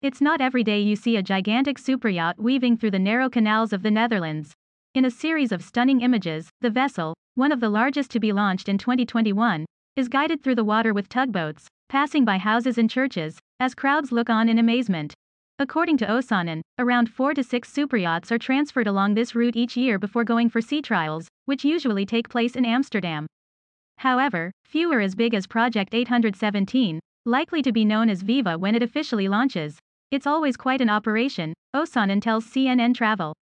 It's not every day you see a gigantic superyacht weaving through the narrow canals of the Netherlands. In a series of stunning images, the vessel, one of the largest to be launched in 2021, is guided through the water with tugboats, passing by houses and churches, as crowds look on in amazement. According to Osanen, around 4 to 6 superyachts are transferred along this route each year before going for sea trials, which usually take place in Amsterdam. However, few are as big as Project 817, likely to be known as Viva when it officially launches. It's always quite an operation, Osanen tells CNN Travel.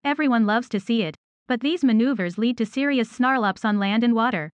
Everyone loves to see it, but these maneuvers lead to serious snarl-ups on land and water.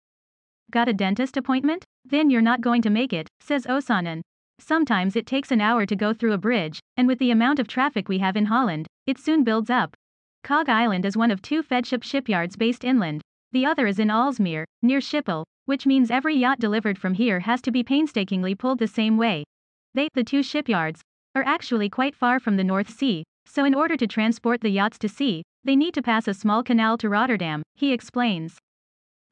Got a dentist appointment? Then you're not going to make it, says Osanen. Sometimes it takes an hour to go through a bridge, and with the amount of traffic we have in Holland, it soon builds up. Cog Island is one of 2 Fedship shipyards based inland. The other is in Aalsmeer, near Schiphol, which means every yacht delivered from here has to be painstakingly pulled the same way. The 2 shipyards, are actually quite far from the North Sea, so in order to transport the yachts to sea, they need to pass a small canal to Rotterdam, he explains.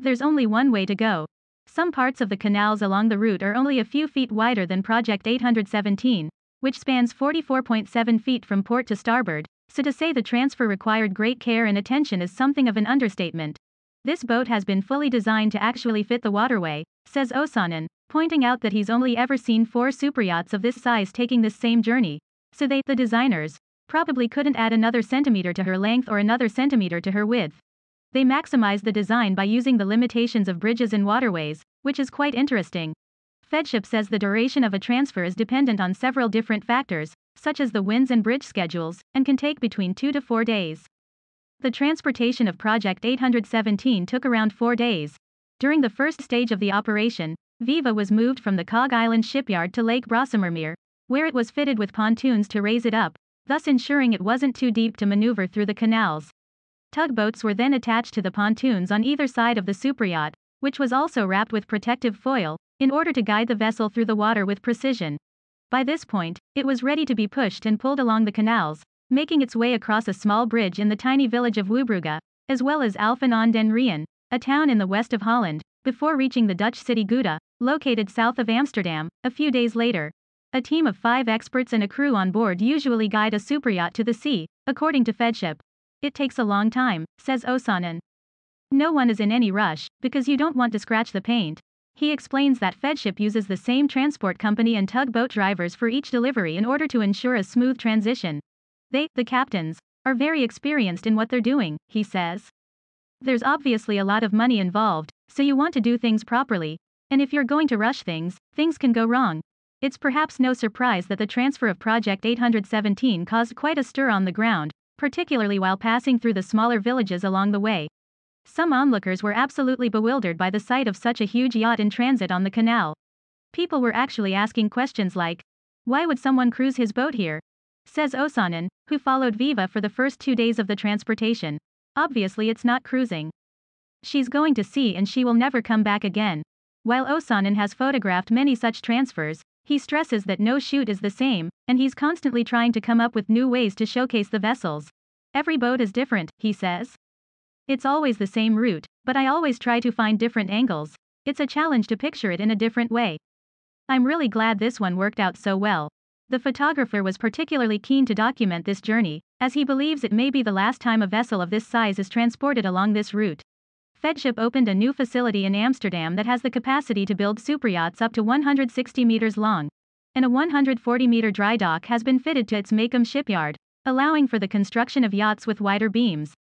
There's only one way to go. Some parts of the canals along the route are only a few feet wider than Project 817, which spans 44.7 feet from port to starboard, so to say the transfer required great care and attention is something of an understatement. This boat has been fully designed to actually fit the waterway, says Osanen, pointing out that he's only ever seen 4 superyachts of this size taking this same journey, so the designers, probably couldn't add another centimeter to her length or another centimeter to her width. They maximize the design by using the limitations of bridges and waterways, which is quite interesting. Fedship says the duration of a transfer is dependent on several different factors, such as the winds and bridge schedules, and can take between 2 to 4 days. The transportation of Project 817 took around 4 days. During the first stage of the operation, Viva was moved from the Cog Island shipyard to Lake Brassemermeer, where it was fitted with pontoons to raise it up, thus ensuring it wasn't too deep to maneuver through the canals. Tugboats were then attached to the pontoons on either side of the superyacht, which was also wrapped with protective foil, in order to guide the vessel through the water with precision. By this point, it was ready to be pushed and pulled along the canals, making its way across a small bridge in the tiny village of Wouwbrugge, as well as Alphen aan den Rijn, a town in the west of Holland, before reaching the Dutch city Gouda, located south of Amsterdam, a few days later. A team of 5 experts and a crew on board usually guide a superyacht to the sea, according to Fedship. It takes a long time, says Osanen. No one is in any rush, because you don't want to scratch the paint. He explains that Fedship uses the same transport company and tugboat drivers for each delivery in order to ensure a smooth transition. They, the captains, are very experienced in what they're doing, he says. There's obviously a lot of money involved, so you want to do things properly, and if you're going to rush things, things can go wrong. It's perhaps no surprise that the transfer of Project 817 caused quite a stir on the ground, particularly while passing through the smaller villages along the way. Some onlookers were absolutely bewildered by the sight of such a huge yacht in transit on the canal. People were actually asking questions like, why would someone cruise his boat here? Says Osanen, who followed Viva for the first 2 days of the transportation. Obviously it's not cruising. She's going to sea and she will never come back again. While Osanen has photographed many such transfers, he stresses that no shoot is the same, and he's constantly trying to come up with new ways to showcase the vessels. Every boat is different, he says. It's always the same route, but I always try to find different angles. It's a challenge to picture it in a different way. I'm really glad this one worked out so well. The photographer was particularly keen to document this journey, as he believes it may be the last time a vessel of this size is transported along this route. Fedship opened a new facility in Amsterdam that has the capacity to build superyachts up to 160 meters long, and a 140-meter dry dock has been fitted to its Macomb shipyard, allowing for the construction of yachts with wider beams.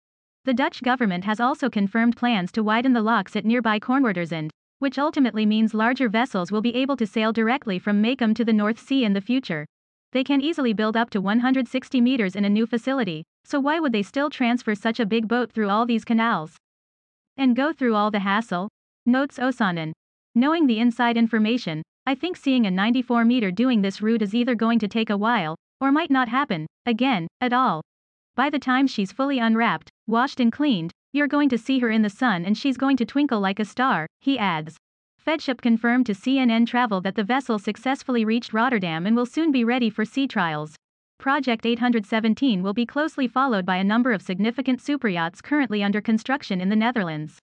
The Dutch government has also confirmed plans to widen the locks at nearby Cornwaldersand, which ultimately means larger vessels will be able to sail directly from Macomb to the North Sea in the future. They can easily build up to 160 meters in a new facility, so why would they still transfer such a big boat through all these canals? And go through all the hassle? Notes Osanen. Knowing the inside information, I think seeing a 94-meter doing this route is either going to take a while, or might not happen, again, at all. By the time she's fully unwrapped, washed and cleaned, you're going to see her in the sun and she's going to twinkle like a star, he adds. Fedship confirmed to CNN Travel that the vessel successfully reached Rotterdam and will soon be ready for sea trials. Project 817 will be closely followed by a number of significant superyachts currently under construction in the Netherlands.